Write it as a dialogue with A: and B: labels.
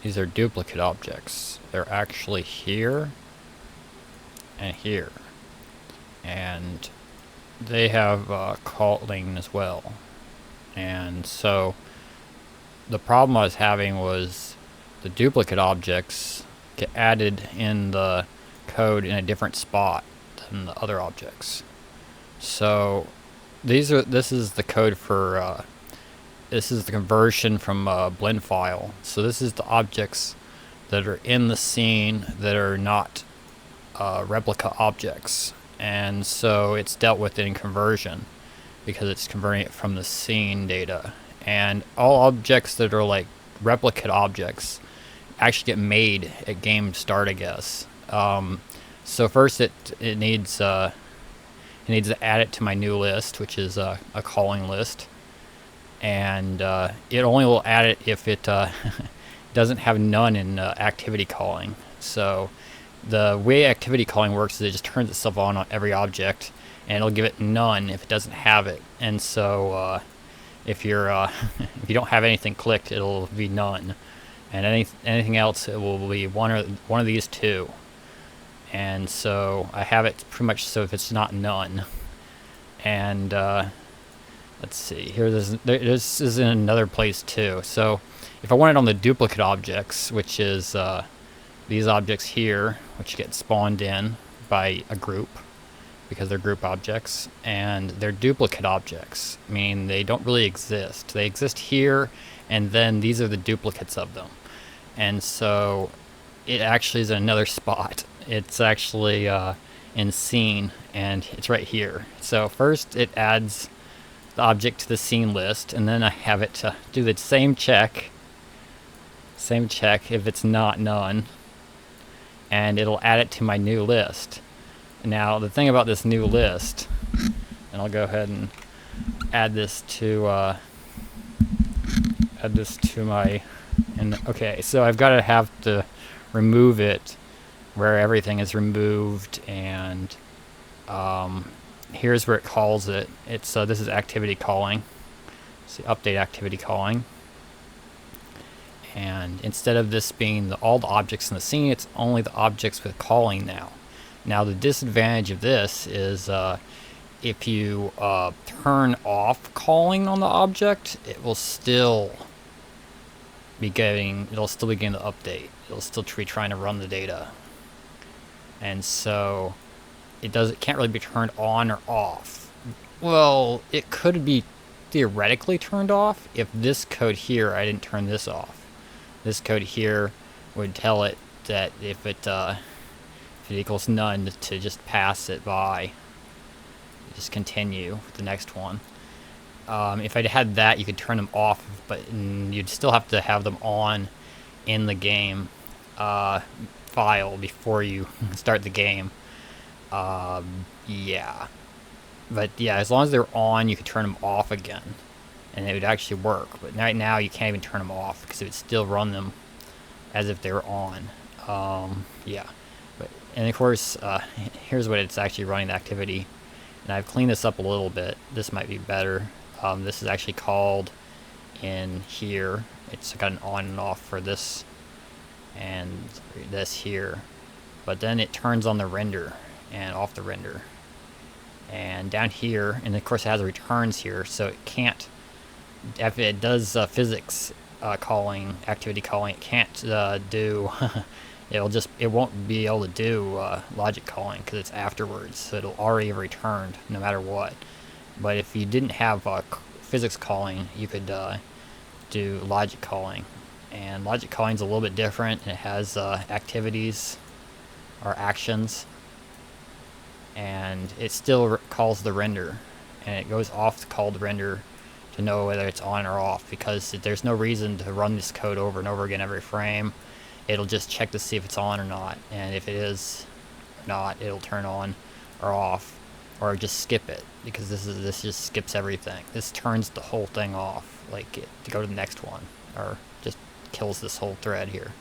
A: these are duplicate objects. They're actually here and here. And they have Culling as well. And so the problem I was having was the duplicate objects get added in the code in a different spot than the other objects. So this is the code for this is the conversion from a blend file. So this is the objects that are in the scene that are not replica objects, and so it's dealt with in conversion because it's converting it from the scene data. And all objects that are like replicate objects actually get made at game start, I guess. So first it needs to add it to my new list, which is a calling list, and it only will add it if it doesn't have none in activity calling. So the way activity calling works is it just turns itself on every object, and it'll give it none if it doesn't have it. And so if you're if you don't have anything clicked, it'll be none, and anything else it will be one of these two. And so I have it pretty much so if it's not none. And let's see here. This is in another place too. So if I want it on the duplicate objects, which is these objects here, which get spawned in by a group because they're group objects, and they're duplicate objects, meaning they don't really exist. They exist here, and then these are the duplicates of them. And so it actually is in another spot. It's actually in scene, and it's right here. So first it adds the object to the scene list, and then I have it to do the same check if it's not none, and it'll add it to my new list. Now the thing about this new list, and I'll go ahead and add this to my, and okay, so I've got to have to remove it where everything is removed, and here's where it calls it. It's this is activity calling. So update activity calling. And instead of this being all the objects in the scene, it's only the objects with calling now. Now the disadvantage of this is if you turn off calling on the object, it'll still be getting the update. It'll still be trying to run the data. And so it can't really be turned on or off. Well, it could be theoretically turned off if this code here, I didn't turn this off. This code here would tell it that if it equals none, to just pass it by. Just continue with the next one. If I had that, you could turn them off, but you'd still have to have them on in the game file before you start the game. Yeah. But yeah, as long as they're on, you could turn them off again, and it would actually work. But right now, you can't even turn them off because it would still run them as if they were on. Yeah. And of course, here's what it's actually running the activity. And I've cleaned this up a little bit. This might be better. This is actually called in here. It's got an on and off for this and this here. But then it turns on the render and off the render. And down here, and of course it has returns here, so it can't, if it does physics calling, activity calling, it can't do it won't be able to do logic calling because it's afterwards, so it'll already have returned no matter what. But if you didn't have physics calling, you could do logic calling, and logic calling is a little bit different, and it has activities or actions, and it still calls the render, and it goes off to call the render to know whether it's on or off, because there's no reason to run this code over and over again every frame. It'll just check to see if it's on or not, and if it is not, it'll turn on or off, or just skip it, because this just skips everything. This turns the whole thing off, like to go to the next one, or just kills this whole thread here.